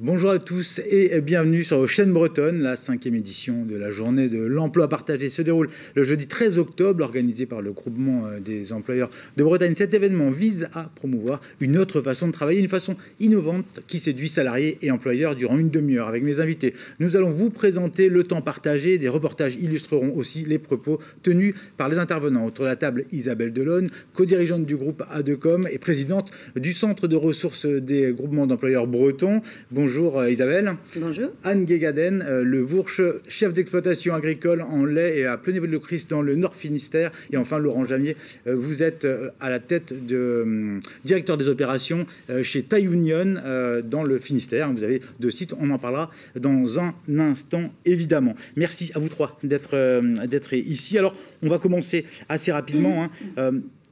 Bonjour à tous et bienvenue sur Chaîne Bretonne. La 5e édition de la journée de l'emploi partagé se déroule le jeudi 13 octobre, organisé par le groupement des employeurs de Bretagne. Cet événement vise à promouvoir une autre façon de travailler, une façon innovante qui séduit salariés et employeurs durant une demi-heure. Avec mes invités, nous allons vous présenter le temps partagé. Des reportages illustreront aussi les propos tenus par les intervenants. Autour de la table, Isabelle Delonne, co-dirigeante du groupe ADECOM et présidente du Centre de ressources des groupements d'employeurs bretons. Bonjour Isabelle. Bonjour. Anne Guégaden, le Vourche, chef d'exploitation agricole en lait et à Plenay-Val-de-Christ dans le Nord Finistère. Et enfin Laurent Jamier, vous êtes à la tête de directeur des opérations chez Thai Union dans le Finistère. Vous avez 2 sites, on en parlera dans un instant évidemment. Merci à vous 3 d'être ici. Alors on va commencer assez rapidement.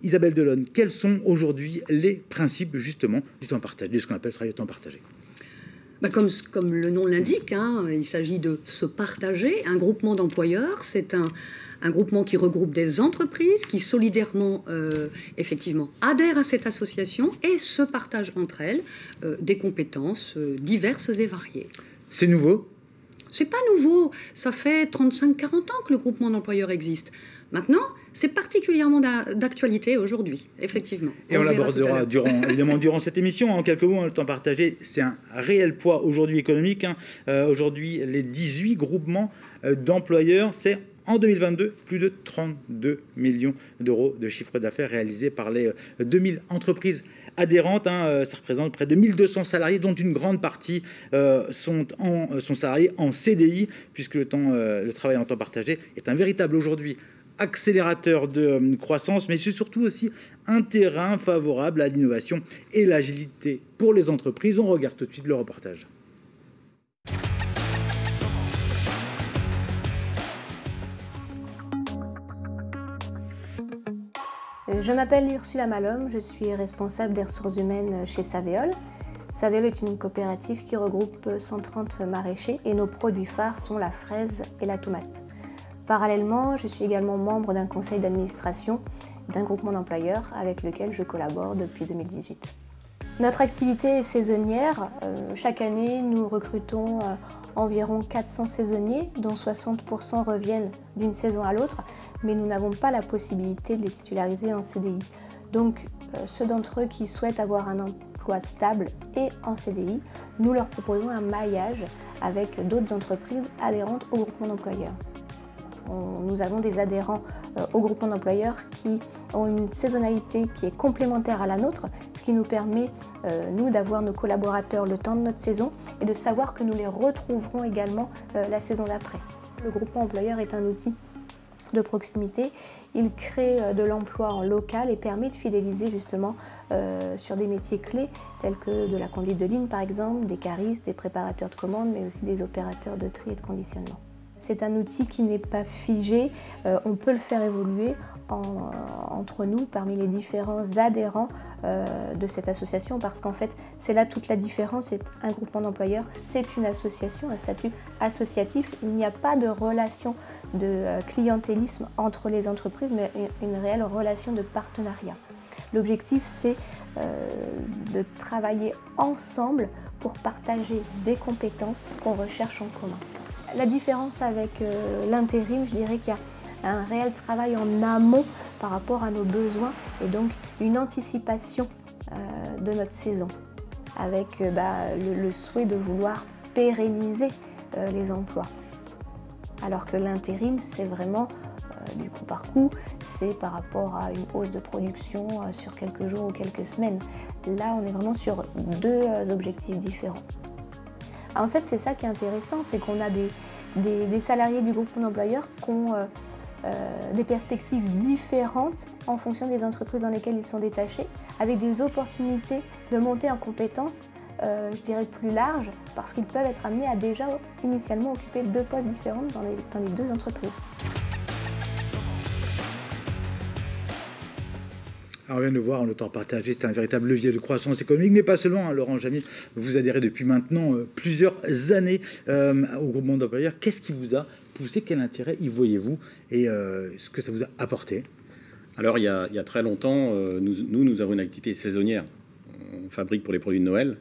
Isabelle Delonne, quels sont aujourd'hui les principes justement du temps partagé, de ce qu'on appelle le travail au temps partagé? Comme le nom l'indique, il s'agit de se partager. Un groupement d'employeurs, c'est un groupement qui regroupe des entreprises qui solidairement, effectivement, adhèrent à cette association et se partagent entre elles des compétences diverses et variées. C'est nouveau? C'est pas nouveau. Ça fait 35-40 ans que le groupement d'employeurs existe. Maintenant, c'est particulièrement d'actualité aujourd'hui, effectivement. Et on l'abordera durant cette émission. En quelques mots, le temps partagé, c'est un réel poids aujourd'hui économique. Aujourd'hui, les 18 groupements d'employeurs, c'est en 2022, plus de 32 millions d'euros de chiffre d'affaires réalisés par les 2000 entreprises adhérentes. Ça représente près de 1200 salariés, dont une grande partie sont salariés en CDI, puisque le travail en temps partagé est un véritable aujourd'hui accélérateur de croissance, mais c'est surtout aussi un terrain favorable à l'innovation et l'agilité pour les entreprises. On regarde tout de suite le reportage. Je m'appelle Ursula Malhomme, je suis responsable des ressources humaines chez Saveol. Saveol est une coopérative qui regroupe 130 maraîchers et nos produits phares sont la fraise et la tomate. Parallèlement, je suis également membre d'un conseil d'administration d'un groupement d'employeurs avec lequel je collabore depuis 2018. Notre activité est saisonnière. Chaque année, nous recrutons environ 400 saisonniers, dont 60% reviennent d'une saison à l'autre, mais nous n'avons pas la possibilité de les titulariser en CDI. Donc, ceux d'entre eux qui souhaitent avoir un emploi stable et en CDI, nous leur proposons un maillage avec d'autres entreprises adhérentes au groupement d'employeurs. Nous avons des adhérents au groupement d'employeurs qui ont une saisonnalité qui est complémentaire à la nôtre, ce qui nous permet, nous, d'avoir nos collaborateurs le temps de notre saison et de savoir que nous les retrouverons également la saison d'après. Le groupement employeur est un outil de proximité. Il crée de l'emploi en local et permet de fidéliser justement sur des métiers clés tels que de la conduite de ligne par exemple, des caristes, des préparateurs de commandes, mais aussi des opérateurs de tri et de conditionnement. C'est un outil qui n'est pas figé, on peut le faire évoluer entre nous, parmi les différents adhérents de cette association, parce qu'en fait, c'est là toute la différence. C'est un groupement d'employeurs, c'est une association, un statut associatif. Il n'y a pas de relation de clientélisme entre les entreprises, mais une réelle relation de partenariat. L'objectif, c'est de travailler ensemble pour partager des compétences qu'on recherche en commun. La différence avec l'intérim, je dirais qu'il y a un réel travail en amont par rapport à nos besoins et donc une anticipation de notre saison avec le souhait de vouloir pérenniser les emplois. Alors que l'intérim, c'est vraiment du coup par coup, c'est par rapport à une hausse de production sur quelques jours ou quelques semaines. Là, on est vraiment sur 2 objectifs différents. En fait, c'est ça qui est intéressant, c'est qu'on a des salariés du groupe d'employeurs qui ont des perspectives différentes en fonction des entreprises dans lesquelles ils sont détachés, avec des opportunités de monter en compétences, je dirais plus larges, parce qu'ils peuvent être amenés à déjà initialement occuper 2 postes différents dans les 2 entreprises. Alors, on vient de voir, le temps partagé, c'est un véritable levier de croissance économique, mais pas seulement. Laurent Jamier, vous adhérez depuis maintenant plusieurs années au groupement d'employeurs. Qu'est-ce qui vous a poussé? Quel intérêt y voyez-vous? Et ce que ça vous a apporté? Alors, il y a très longtemps, nous avons une activité saisonnière. On fabrique pour les produits de Noël.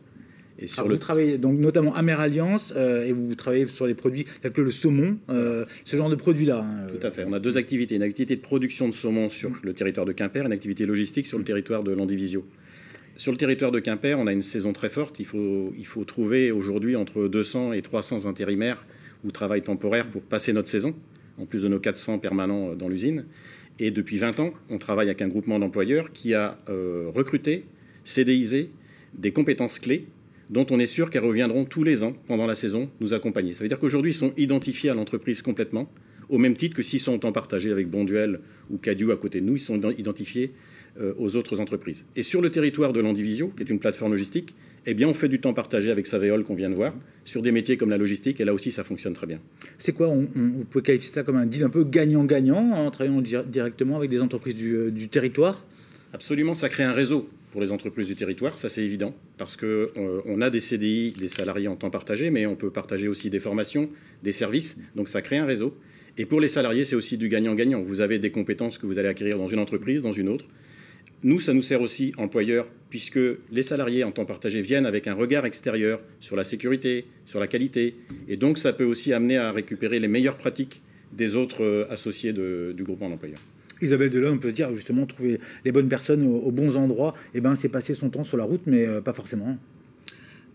Et sur vous travaillez donc notamment Ameralliance et vous travaillez sur les produits tels que le saumon, ce genre de produits-là. Tout à fait. On a deux activités. Une activité de production de saumon sur le territoire de Quimper, une activité logistique sur le territoire de Landivisiau. Sur le territoire de Quimper, on a une saison très forte. Il faut trouver aujourd'hui entre 200 et 300 intérimaires ou travail temporaire pour passer notre saison, en plus de nos 400 permanents dans l'usine. Et depuis 20 ans, on travaille avec un groupement d'employeurs qui a recruté, CDIsé, des compétences clés dont on est sûr qu'elles reviendront tous les ans pendant la saison nous accompagner. Ça veut dire qu'aujourd'hui, ils sont identifiés à l'entreprise complètement, au même titre que s'ils sont en temps partagé avec Bonduel ou Cadieux à côté de nous, ils sont identifiés aux autres entreprises. Et sur le territoire de Landivisiau, qui est une plateforme logistique, eh bien, on fait du temps partagé avec Saveol qu'on vient de voir, sur des métiers comme la logistique, et là aussi, ça fonctionne très bien. C'est quoi, vous pouvez qualifier ça comme un deal un peu gagnant-gagnant, en travaillant directement avec des entreprises du territoire? Absolument, ça crée un réseau pour les entreprises du territoire, ça c'est évident, parce qu'on a des CDI, des salariés en temps partagé, mais on peut partager aussi des formations, des services, donc ça crée un réseau. Et pour les salariés, c'est aussi du gagnant-gagnant. Vous avez des compétences que vous allez acquérir dans une entreprise, dans une autre. Nous, ça nous sert aussi, employeurs, puisque les salariés en temps partagé viennent avec un regard extérieur sur la sécurité, sur la qualité, et donc ça peut aussi amener à récupérer les meilleures pratiques des autres associés du groupement d'employeurs. Isabelle Delon, on peut se dire justement trouver les bonnes personnes aux bons endroits, et ben c'est passer son temps sur la route, mais pas forcément.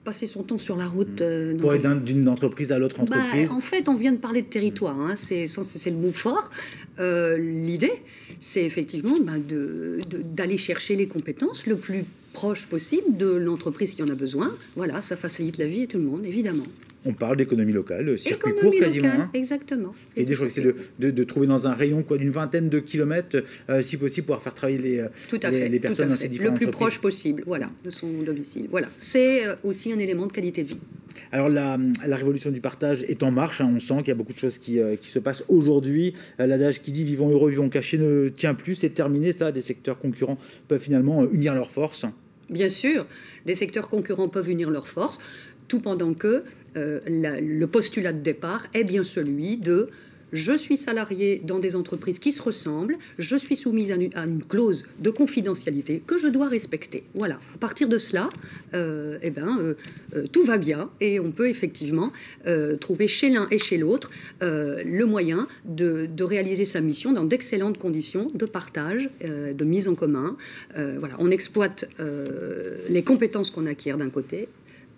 Passer son temps sur la route. Pour aller d'une entreprise à l'autre entreprise. En fait, on vient de parler de territoire, hein, c'est le mot fort. L'idée, c'est effectivement d'aller chercher les compétences le plus proche possible de l'entreprise qui en a besoin. Voilà, ça facilite la vie à tout le monde, évidemment. On parle d'économie locale, circuit court quasiment. Hein. Exactement. Et je crois que c'est de trouver dans un rayon d'une vingtaine de kilomètres, si possible, pouvoir faire travailler les personnes dans ces différentes entreprises. Le plus proche possible, voilà, de son domicile. Voilà, c'est aussi un élément de qualité de vie. Alors la révolution du partage est en marche, hein, on sent qu'il y a beaucoup de choses qui se passent aujourd'hui. L'adage qui dit « vivons heureux, vivons cachés » ne tient plus, c'est terminé ça. Des secteurs concurrents peuvent finalement unir leurs forces. Bien sûr, des secteurs concurrents peuvent unir leurs forces, tout pendant que le postulat de départ est bien celui de « je suis salarié dans des entreprises qui se ressemblent, je suis soumise à une clause de confidentialité que je dois respecter ». Voilà, à partir de cela, tout va bien et on peut effectivement trouver chez l'un et chez l'autre le moyen de réaliser sa mission dans d'excellentes conditions de partage, de mise en commun. Voilà, on exploite les compétences qu'on acquiert d'un côté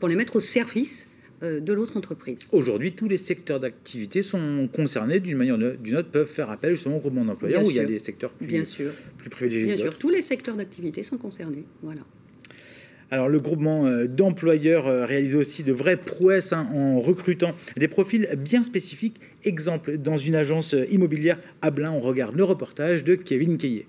pour les mettre au service de l'autre entreprise. Aujourd'hui, tous les secteurs d'activité sont concernés d'une manière ou d'une autre, peuvent faire appel justement au groupement d'employeurs, où il y a des secteurs plus privilégiés. Bien sûr, tous les secteurs d'activité sont concernés. Voilà. Alors le groupement d'employeurs réalise aussi de vraies prouesses en recrutant des profils bien spécifiques. Exemple, dans une agence immobilière à Blain, on regarde le reportage de Kevin Keillet.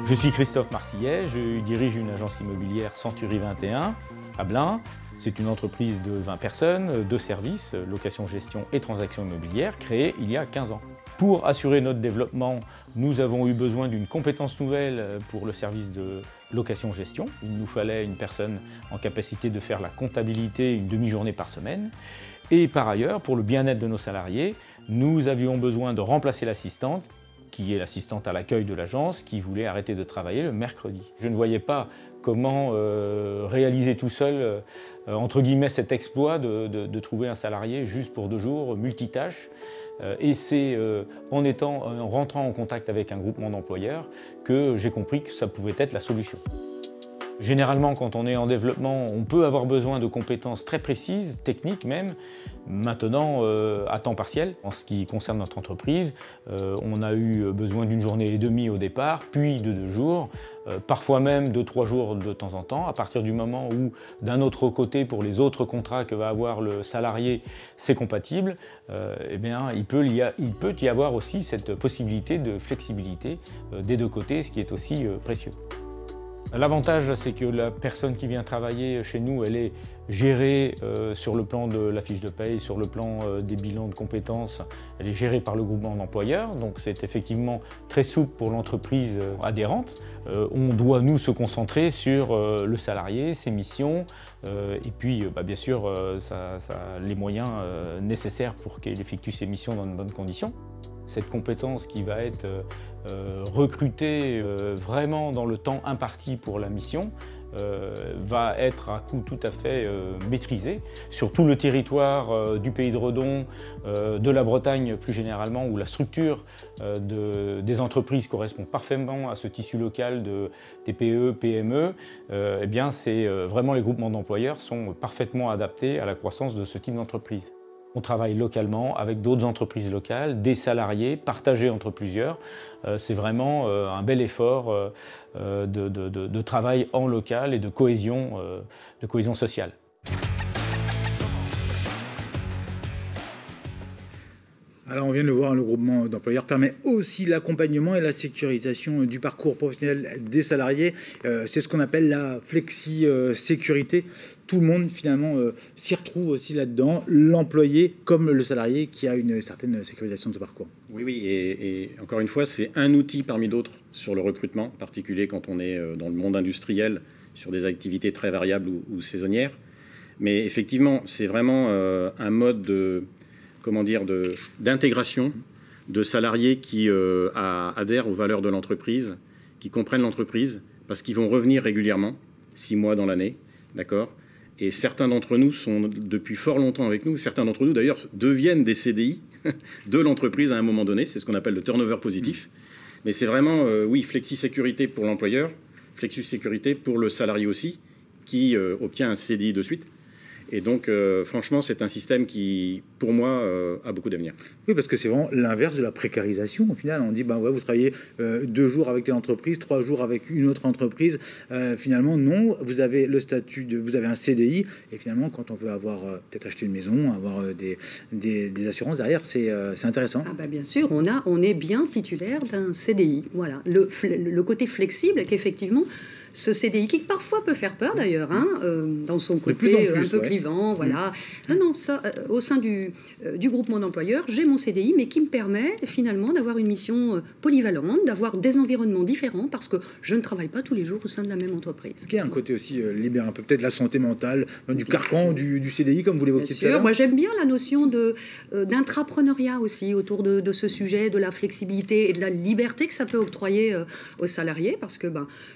Je suis Christophe Marcillet, je dirige une agence immobilière Century 21 à Blain. C'est une entreprise de 20 personnes, de services, location, gestion et transactions immobilières, créée il y a 15 ans. Pour assurer notre développement, nous avons eu besoin d'une compétence nouvelle pour le service de location-gestion. Il nous fallait une personne en capacité de faire la comptabilité une demi-journée par semaine. Et par ailleurs, pour le bien-être de nos salariés, nous avions besoin de remplacer l'assistante, qui est l'assistante à l'accueil de l'agence, qui voulait arrêter de travailler le mercredi. Je ne voyais pas comment réaliser tout seul, entre guillemets, cet exploit de trouver un salarié juste pour 2 jours, multitâche. Et c'est en rentrant en contact avec un groupement d'employeurs que j'ai compris que ça pouvait être la solution. Généralement, quand on est en développement, on peut avoir besoin de compétences très précises, techniques même. Maintenant, à temps partiel, en ce qui concerne notre entreprise, on a eu besoin d'une journée et demie au départ, puis de 2 jours, parfois même de 3 jours de temps en temps. À partir du moment où, d'un autre côté, pour les autres contrats que va avoir le salarié, c'est compatible, eh bien, il peut y avoir aussi cette possibilité de flexibilité des 2 côtés, ce qui est aussi précieux. L'avantage, c'est que la personne qui vient travailler chez nous, elle est gérée sur le plan de la fiche de paye, sur le plan des bilans de compétences, elle est gérée par le groupement d'employeurs, donc c'est effectivement très souple pour l'entreprise adhérente. On doit, nous, se concentrer sur le salarié, ses missions, et puis, bien sûr, les moyens nécessaires pour qu'il effectue ses missions dans de bonnes conditions. Cette compétence qui va être recrutée vraiment dans le temps imparti pour la mission va être à coût tout à fait maîtrisé sur tout le territoire du Pays de Redon, de la Bretagne plus généralement, où la structure des entreprises correspond parfaitement à ce tissu local de TPE, PME. Eh bien, vraiment les groupements d'employeurs sont parfaitement adaptés à la croissance de ce type d'entreprise. On travaille localement avec d'autres entreprises locales, des salariés, partagés entre plusieurs. C'est vraiment un bel effort de travail en local et de cohésion sociale. Alors on vient de le voir, le groupement d'employeurs permet aussi l'accompagnement et la sécurisation du parcours professionnel des salariés. C'est ce qu'on appelle la flexi-sécurité. Tout le monde finalement s'y retrouve aussi là-dedans, l'employé comme le salarié qui a une certaine sécurisation de ce parcours. Oui, et encore une fois, c'est un outil parmi d'autres sur le recrutement, en particulier quand on est dans le monde industriel, sur des activités très variables ou saisonnières. Mais effectivement, c'est vraiment un mode d'intégration de salariés qui adhèrent aux valeurs de l'entreprise, qui comprennent l'entreprise, parce qu'ils vont revenir régulièrement, 6 mois dans l'année, d'accord ? Et certains d'entre nous sont depuis fort longtemps avec nous. Certains d'entre nous, d'ailleurs, deviennent des CDI de l'entreprise à un moment donné. C'est ce qu'on appelle le turnover positif. Mais c'est vraiment, oui, flexi-sécurité pour l'employeur, flexi-sécurité pour le salarié aussi, qui obtient un CDI de suite. Et donc, franchement, c'est un système qui, pour moi, a beaucoup d'avenir. Oui, parce que c'est vraiment l'inverse de la précarisation. Au final, on dit, ben ouais, vous travaillez 2 jours avec telle entreprise, 3 jours avec une autre entreprise. Finalement, non, vous avez le statut vous avez un CDI. Et finalement, quand on veut avoir peut-être acheter une maison, avoir des assurances derrière, c'est intéressant. Ah bah bien sûr, on est bien titulaire d'un CDI. Voilà, le côté flexible est qu'effectivement, ce CDI qui parfois peut faire peur d'ailleurs, dans son côté un peu clivant, voilà. Non, ça, au sein du groupement d'employeurs, j'ai mon CDI, mais qui me permet finalement d'avoir une mission polyvalente, d'avoir des environnements différents, parce que je ne travaille pas tous les jours au sein de la même entreprise. Qui a un côté aussi libéré, un peu peut-être la santé mentale, du carcan du CDI, comme vous l'évoquiez tout à l'heure. Moi j'aime bien la notion d'intrapreneuriat aussi, autour de ce sujet, de la flexibilité et de la liberté que ça peut octroyer aux salariés, parce que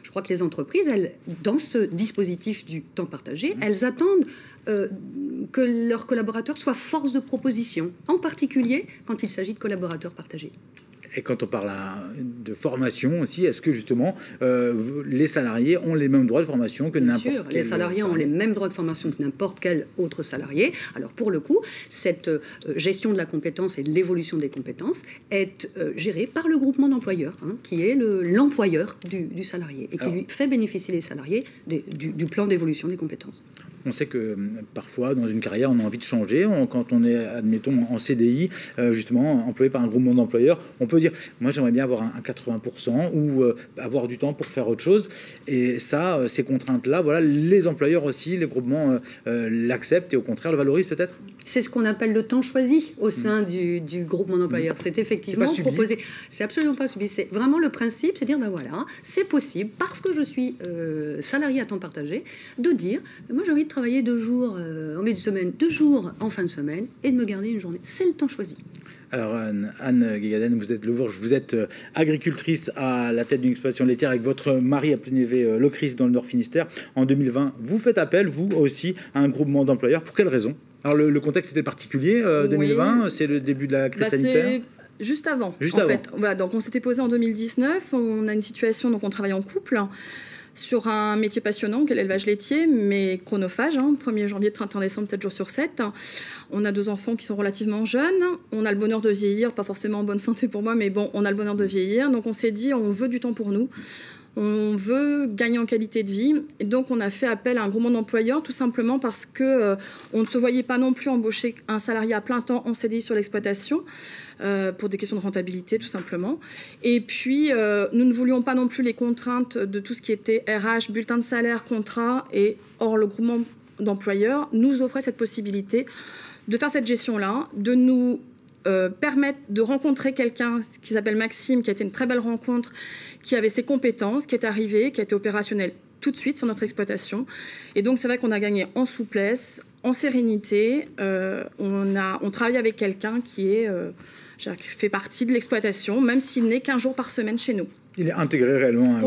je crois que les entreprises, elles, dans ce dispositif du temps partagé, elles attendent que leurs collaborateurs soient force de proposition, en particulier quand il s'agit de collaborateurs partagés. Et quand on parle de formation aussi, est-ce que justement les salariés ont les mêmes droits de formation que n'importe quel salarié ? Bien sûr, les salariés ont les mêmes droits de formation que n'importe quel autre salarié. Alors pour le coup, cette gestion de la compétence et de l'évolution des compétences est gérée par le groupement d'employeurs, qui est l'employeur du salarié et qui lui fait bénéficier les salariés du plan d'évolution des compétences. On sait que parfois, dans une carrière, on a envie de changer. Quand on est, admettons, en CDI, justement, employé par un groupement d'employeurs, on peut dire, moi, j'aimerais bien avoir un 80% ou avoir du temps pour faire autre chose. Et ça, ces contraintes-là, voilà, les employeurs aussi, les groupements l'acceptent et au contraire le valorisent peut-être ? C'est ce qu'on appelle le temps choisi au sein du groupement d'employeurs. C'est effectivement proposé. C'est absolument pas subi. C'est vraiment le principe, c'est dire, voilà, c'est possible, parce que je suis salarié à temps partagé, de dire, moi j'ai envie de travailler 2 jours en milieu de semaine, 2 jours en fin de semaine, et de me garder une journée. C'est le temps choisi. Alors Anne Guégaden, vous êtes agricultrice à la tête d'une exploitation laitière avec votre mari à Plénévé, Locris, dans le Nord Finistère. En 2020, vous faites appel, vous aussi, à un groupement d'employeurs. Pour quelle raison ? Alors le contexte était particulier, 2020, c'est le début de la crise sanitaire. Juste avant. Juste avant. Fait. Voilà, donc on s'était posé en 2019, on a une situation, donc on travaille en couple, sur un métier passionnant qu'est l'élevage laitier, mais chronophage, 1er janvier, 31 décembre, 7 jours sur 7. On a 2 enfants qui sont relativement jeunes, on a le bonheur de vieillir, pas forcément en bonne santé pour moi, mais bon, on a le bonheur de vieillir, donc on s'est dit, on veut du temps pour nous. On veut gagner en qualité de vie. Et donc, on a fait appel à un groupement d'employeurs, tout simplement parce qu'on ne se voyait pas non plus embaucher un salarié à plein temps en CDI sur l'exploitation, pour des questions de rentabilité, tout simplement. Et puis, nous ne voulions pas non plus les contraintes de tout ce qui était RH, bulletin de salaire, contrat. Et or, le groupement d'employeurs nous offrait cette possibilité de faire cette gestion-là, de nous permettre de rencontrer quelqu'un qui s'appelle Maxime, qui a été une très belle rencontre, qui avait ses compétences, qui est arrivé, qui a été opérationnel tout de suite sur notre exploitation. Et donc, c'est vrai qu'on a gagné en souplesse, en sérénité. On travaille avec quelqu'un qui fait partie de l'exploitation, même s'il n'est qu'un jour par semaine chez nous. Il est intégré réellement.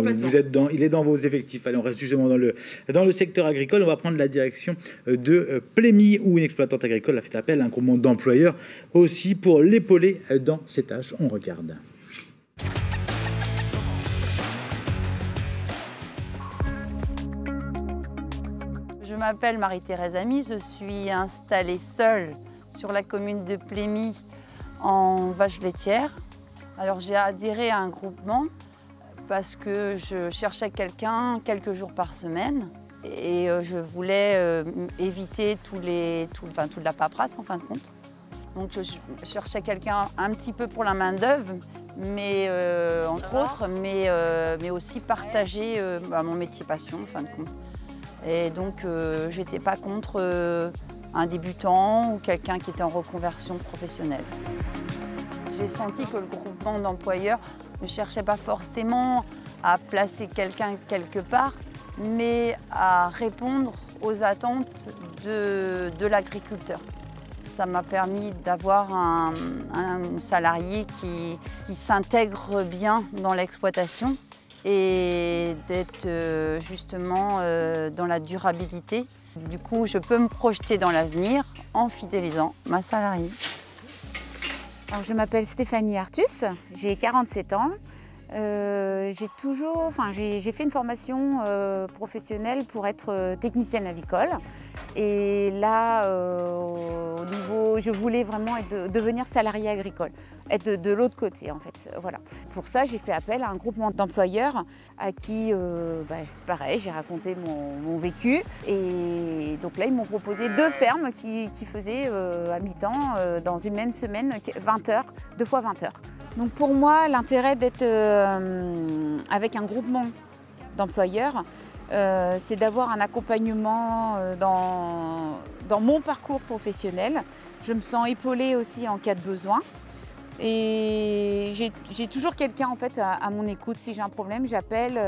Il est dans vos effectifs. Allez, on reste justement dans le secteur agricole. On va prendre la direction de Plémy, où une exploitante agricole a fait appel à un groupement d'employeurs aussi pour l'épauler dans ses tâches. On regarde. Je m'appelle Marie-Thérèse Ami, je suis installée seule sur la commune de Plémy en vache laitière. Alors j'ai adhéré à un groupement parce que je cherchais quelqu'un quelques jours par semaine et je voulais éviter toute la paperasse en fin de compte. Donc je cherchais quelqu'un un petit peu pour la main-d'œuvre, mais entre autres, mais aussi partager mon métier passion en fin de compte. Et donc, je n'étais pas contre un débutant ou quelqu'un qui était en reconversion professionnelle. J'ai senti que le groupement d'employeurs ne cherchait pas forcément à placer quelqu'un quelque part, mais à répondre aux attentes de l'agriculteur. Ça m'a permis d'avoir un salarié qui s'intègre bien dans l'exploitation et d'être justement dans la durabilité. Du coup, je peux me projeter dans l'avenir en fidélisant ma salariée. Alors, je m'appelle Stéphanie Artus, j'ai 47 ans. J'ai fait une formation professionnelle pour être technicienne avicole. Et là, je voulais vraiment devenir salariée agricole, être de l'autre côté en fait. Voilà. Pour ça, j'ai fait appel à un groupement d'employeurs à qui, c'est pareil, j'ai raconté mon vécu. Et donc là, ils m'ont proposé 2 fermes qui faisaient à mi-temps dans une même semaine 20 heures, 2 fois 20 heures. Donc pour moi, l'intérêt d'être avec un groupement d'employeurs, c'est d'avoir un accompagnement dans mon parcours professionnel. Je me sens épaulée aussi en cas de besoin. Et j'ai toujours quelqu'un en fait à mon écoute. Si j'ai un problème, j'appelle.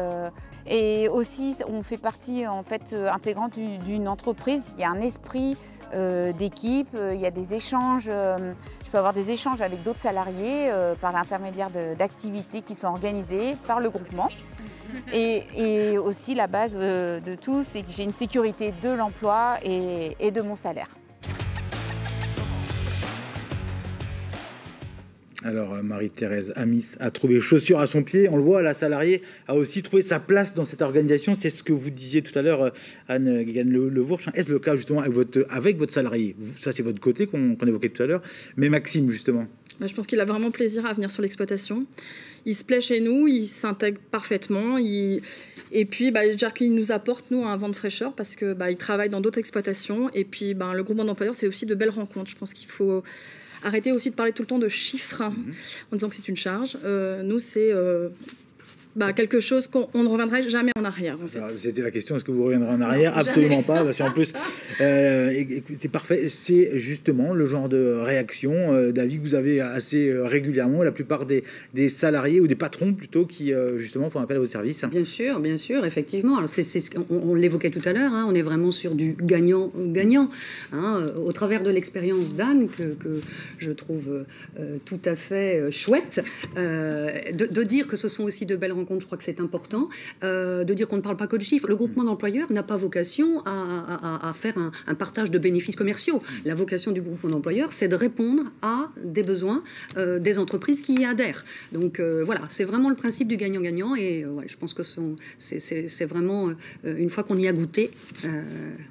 Et aussi, on fait partie en fait intégrante d'une entreprise. Il y a un esprit d'équipe, il y a des échanges. Je peux avoir des échanges avec d'autres salariés par l'intermédiaire d'activités qui sont organisées par le groupement. Et aussi la base de tout, c'est que j'ai une sécurité de l'emploi et de mon salaire. Alors, Marie-Thérèse Ami a trouvé chaussure à son pied. On le voit, la salariée a aussi trouvé sa place dans cette organisation. C'est ce que vous disiez tout à l'heure, Anne Guégane-Levourche. Est-ce le cas justement avec votre salarié? Ça, c'est votre côté qu'on évoquait tout à l'heure. Mais Maxime, justement. Je pense qu'il a vraiment plaisir à venir sur l'exploitation. Il se plaît chez nous, il s'intègre parfaitement. Et puis, déjà qu'il nous apporte, nous, un vent de fraîcheur parce qu'il travaille dans d'autres exploitations. Et puis, le groupement d'employeurs, c'est aussi de belles rencontres. Je pense qu'il faut arrêter aussi de parler tout le temps de chiffres en disant que c'est une charge. Nous, c'est quelque chose qu'on ne reviendrait jamais en arrière. En fait. C'était la question, est-ce que vous reviendrez en arrière? Absolument pas, parce qu'en plus, c'est parfait. C'est justement le genre de réaction, d'avis que vous avez assez régulièrement. La plupart des salariés, ou des patrons plutôt, qui justement font appel à vos services. Bien sûr, effectivement. Alors, on l'évoquait tout à l'heure, on est vraiment sur du gagnant-gagnant. Au travers de l'expérience d'Anne, que je trouve tout à fait chouette, de dire que ce sont aussi de belles rencontres, je crois que c'est important, de dire qu'on ne parle pas que de chiffres. Le groupement d'employeurs n'a pas vocation à faire un partage de bénéfices commerciaux. La vocation du groupement d'employeurs, c'est de répondre à des besoins des entreprises qui y adhèrent. Donc voilà, c'est vraiment le principe du gagnant-gagnant et je pense que c'est vraiment, une fois qu'on y a goûté,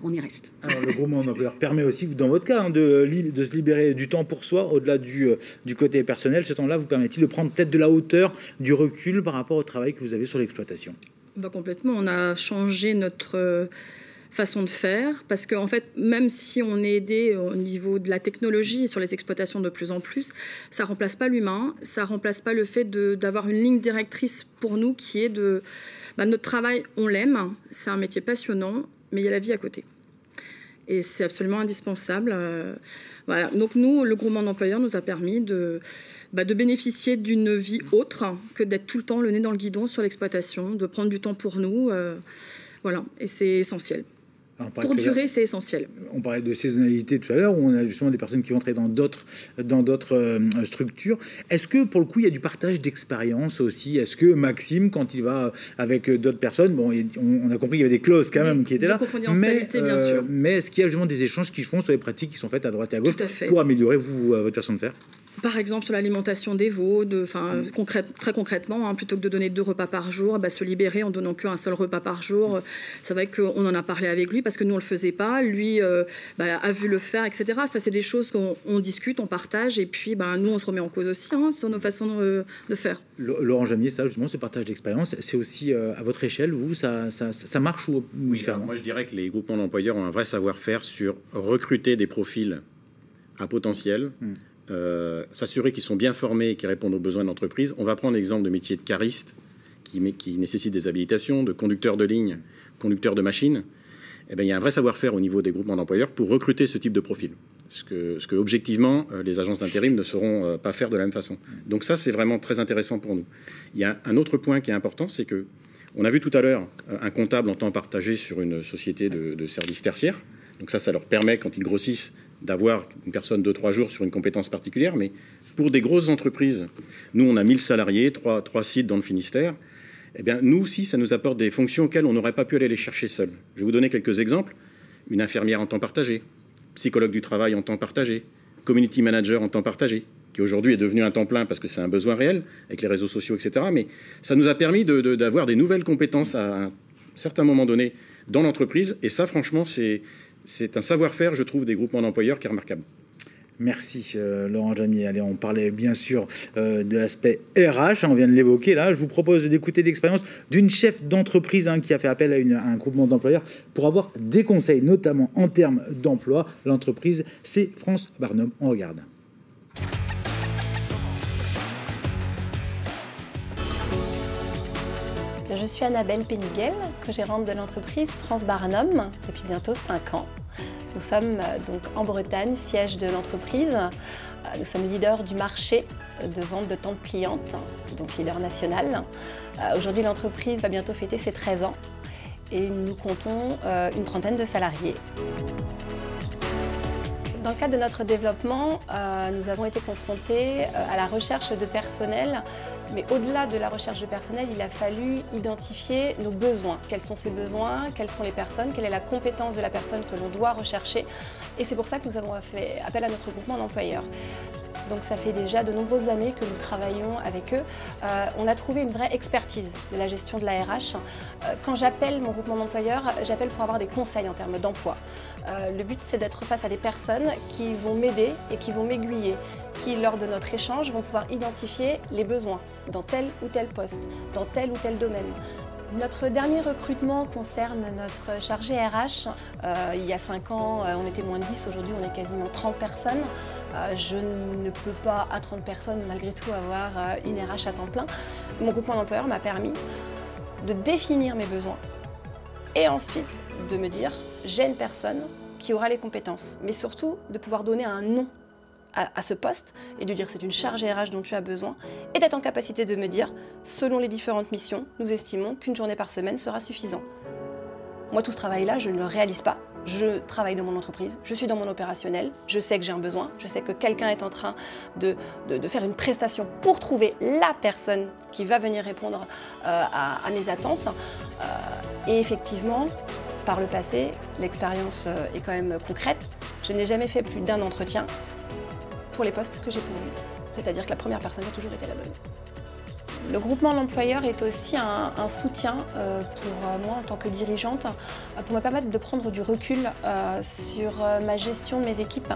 on y reste. Alors, le groupement d'employeurs permet aussi, dans votre cas, de se libérer du temps pour soi, au-delà du côté personnel. Ce temps-là vous permet-il de prendre peut-être de la hauteur, du recul par rapport au travail que vous avez sur l'exploitation? Complètement. On a changé notre façon de faire parce qu'en fait, même si on est aidé au niveau de la technologie sur les exploitations de plus en plus, ça ne remplace pas l'humain, ça ne remplace pas le fait d'avoir une ligne directrice pour nous qui est de... notre travail, on l'aime, c'est un métier passionnant, mais il y a la vie à côté. Et c'est absolument indispensable. Voilà. Donc nous, le groupement d'employeurs nous a permis de bénéficier d'une vie autre que d'être tout le temps le nez dans le guidon sur l'exploitation, de prendre du temps pour nous. Voilà. Et c'est essentiel. Pour durer, c'est essentiel. On parlait de saisonnalité tout à l'heure, où on a justement des personnes qui vont travailler dans d'autres structures. Est-ce que, pour le coup, il y a du partage d'expérience aussi? Est-ce que Maxime, quand il va avec d'autres personnes, bon, on a compris qu'il y avait des clauses quand même qui étaient là, confidentialité, bien sûr. Mais est-ce qu'il y a justement des échanges qui font sur les pratiques qui sont faites à droite et à gauche Tout à fait. pour améliorer votre façon de faire? Par exemple, sur l'alimentation des veaux, très concrètement, plutôt que de donner 2 repas par jour, se libérer en donnant qu'un seul repas par jour. C'est vrai qu'on en a parlé avec lui parce que nous, on ne le faisait pas. Lui a vu le faire, etc. Enfin, c'est des choses qu'on discute, on partage, et puis nous, on se remet en cause aussi sur nos façons de faire. Laurent Jamier, ça, justement, ce partage d'expérience, c'est aussi à votre échelle, vous, ça marche ou différemment? Moi, je dirais que les groupements d'employeurs ont un vrai savoir-faire sur recruter des profils à potentiel. S'assurer qu'ils sont bien formés et qu'ils répondent aux besoins de l'entreprise. On va prendre l'exemple de métier de cariste qui nécessite des habilitations, de conducteur de ligne, conducteur de machine. Il y a un vrai savoir-faire au niveau des groupements d'employeurs pour recruter ce type de profil. Ce que objectivement, les agences d'intérim ne sauront pas faire de la même façon. Donc ça, c'est vraiment très intéressant pour nous. Il y a un autre point qui est important, c'est que on a vu tout à l'heure un comptable en temps partagé sur une société de services tertiaires. Donc ça leur permet, quand ils grossissent, d'avoir une personne 2-3 jours sur une compétence particulière. Mais pour des grosses entreprises, nous, on a 1000 salariés, 3 sites dans le Finistère. Nous aussi, ça nous apporte des fonctions auxquelles on n'aurait pas pu aller les chercher seuls. Je vais vous donner quelques exemples. Une infirmière en temps partagé, psychologue du travail en temps partagé, community manager en temps partagé, qui aujourd'hui est devenu un temps plein parce que c'est un besoin réel avec les réseaux sociaux, etc. Mais ça nous a permis d'avoir des nouvelles compétences à un certain moment donné dans l'entreprise. Et ça, franchement, c'est un savoir-faire, je trouve, des groupements d'employeurs qui est remarquable. Merci Laurent Jamier. Allez, on parlait bien sûr de l'aspect RH, on vient de l'évoquer là. Je vous propose d'écouter l'expérience d'une chef d'entreprise qui a fait appel à un groupement d'employeurs pour avoir des conseils, notamment en termes d'emploi. L'entreprise, c'est France Barnum. On regarde. Je suis Annabelle Péniguel, co-gérante de l'entreprise France Barnum depuis bientôt 5 ans. Nous sommes donc en Bretagne, siège de l'entreprise. Nous sommes leaders du marché de vente de tentes pliantes, donc leader national. Aujourd'hui, l'entreprise va bientôt fêter ses 13 ans et nous comptons une trentaine de salariés. Dans le cadre de notre développement, nous avons été confrontés à la recherche de personnel. Mais au-delà de la recherche de personnel, il a fallu identifier nos besoins. Quels sont ces besoins? Quelles sont les personnes? Quelle est la compétence de la personne que l'on doit rechercher? Et c'est pour ça que nous avons fait appel à notre groupement d'employeurs. Donc ça fait déjà de nombreuses années que nous travaillons avec eux. On a trouvé une vraie expertise de la gestion de la RH. Quand j'appelle mon groupement d'employeurs, j'appelle pour avoir des conseils en termes d'emploi. Le but, c'est d'être face à des personnes qui vont m'aider et qui vont m'aiguiller, qui, lors de notre échange, vont pouvoir identifier les besoins dans tel ou tel poste, dans tel ou tel domaine. Notre dernier recrutement concerne notre chargé RH. Il y a 5 ans, on était moins de 10, aujourd'hui on est quasiment 30 personnes. Je ne peux pas, à 30 personnes, malgré tout, avoir une RH à temps plein. Mon groupement d'employeurs m'a permis de définir mes besoins et ensuite de me dire, j'ai une personne qui aura les compétences, mais surtout de pouvoir donner un nom à ce poste et de dire c'est une charge RH dont tu as besoin et d'être en capacité de me dire, selon les différentes missions, nous estimons qu'une journée par semaine sera suffisant. Moi, tout ce travail-là, je ne le réalise pas. Je travaille dans mon entreprise, je suis dans mon opérationnel, je sais que j'ai un besoin, je sais que quelqu'un est en train de faire une prestation pour trouver la personne qui va venir répondre à mes attentes. Et effectivement, par le passé, l'expérience est quand même concrète. Je n'ai jamais fait plus d'un entretien pour les postes que j'ai pourvus. C'est-à-dire que la première personne a toujours été la bonne. Le groupement d'employeurs est aussi un soutien pour moi en tant que dirigeante, pour me permettre de prendre du recul sur ma gestion de mes équipes.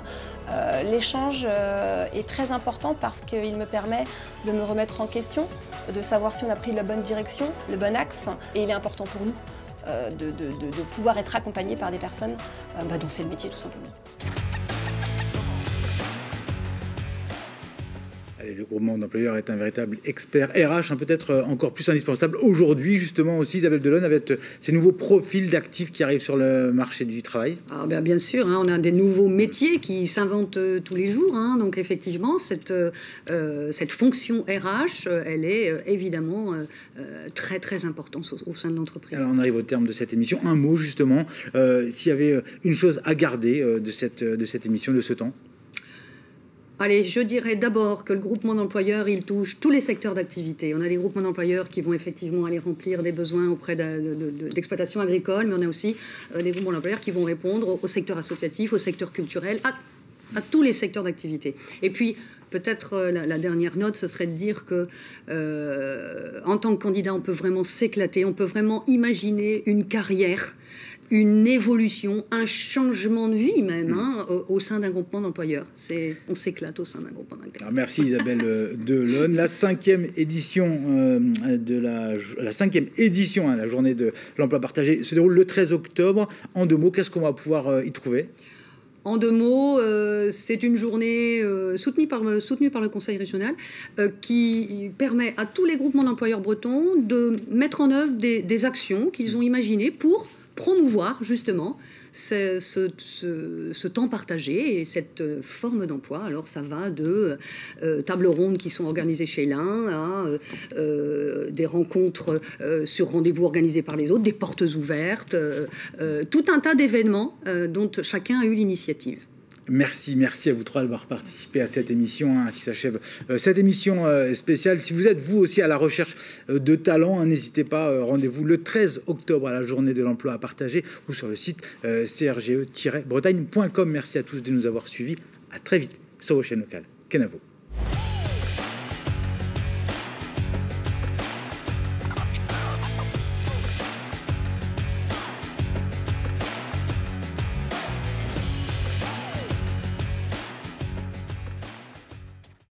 L'échange est très important parce qu'il me permet de me remettre en question, de savoir si on a pris la bonne direction, le bon axe, et il est important pour nous de pouvoir être accompagnés par des personnes dont c'est le métier tout simplement. Allez, le groupement d'employeurs est un véritable expert RH, peut-être encore plus indispensable aujourd'hui, justement aussi, Isabelle Delonne, avec ces nouveaux profils d'actifs qui arrivent sur le marché du travail. Bien sûr, on a des nouveaux métiers qui s'inventent tous les jours. Donc effectivement, cette fonction RH, elle est évidemment très très importante au sein de l'entreprise. Alors on arrive au terme de cette émission. Un mot justement, s'il y avait une chose à garder de cette émission, de ce temps. Allez, je dirais d'abord que le groupement d'employeurs, il touche tous les secteurs d'activité. On a des groupements d'employeurs qui vont effectivement aller remplir des besoins auprès d'exploitations agricoles, mais on a aussi des groupements d'employeurs qui vont répondre au secteur associatif, au secteur culturel, à tous les secteurs d'activité. Et puis, peut-être la dernière note, ce serait de dire que en tant que candidat, on peut vraiment s'éclater, on peut vraiment imaginer une carrière, une évolution, un changement de vie même au sein d'un groupement d'employeurs. On s'éclate au sein d'un groupement d'employeurs. Merci Isabelle Delonne. La 5e édition la journée de l'emploi partagé, se déroule le 13 octobre. En 2 mots, qu'est-ce qu'on va pouvoir y trouver ? En 2 mots, c'est une journée soutenue par le Conseil régional qui permet à tous les groupements d'employeurs bretons de mettre en œuvre des actions qu'ils ont imaginées pour promouvoir justement ce temps partagé et cette forme d'emploi. Alors ça va de tables rondes qui sont organisées chez l'un à des rencontres sur rendez-vous organisés par les autres, des portes ouvertes, tout un tas d'événements dont chacun a eu l'initiative. Merci à vous trois d'avoir participé à cette émission. Ainsi s'achève cette émission spéciale. Si vous êtes vous aussi à la recherche de talents, n'hésitez pas, rendez-vous le 13 octobre à la journée de l'emploi à partager ou sur le site crge-bretagne.com. Merci à tous de nous avoir suivis. À très vite sur vos chaînes locales. Kenavo.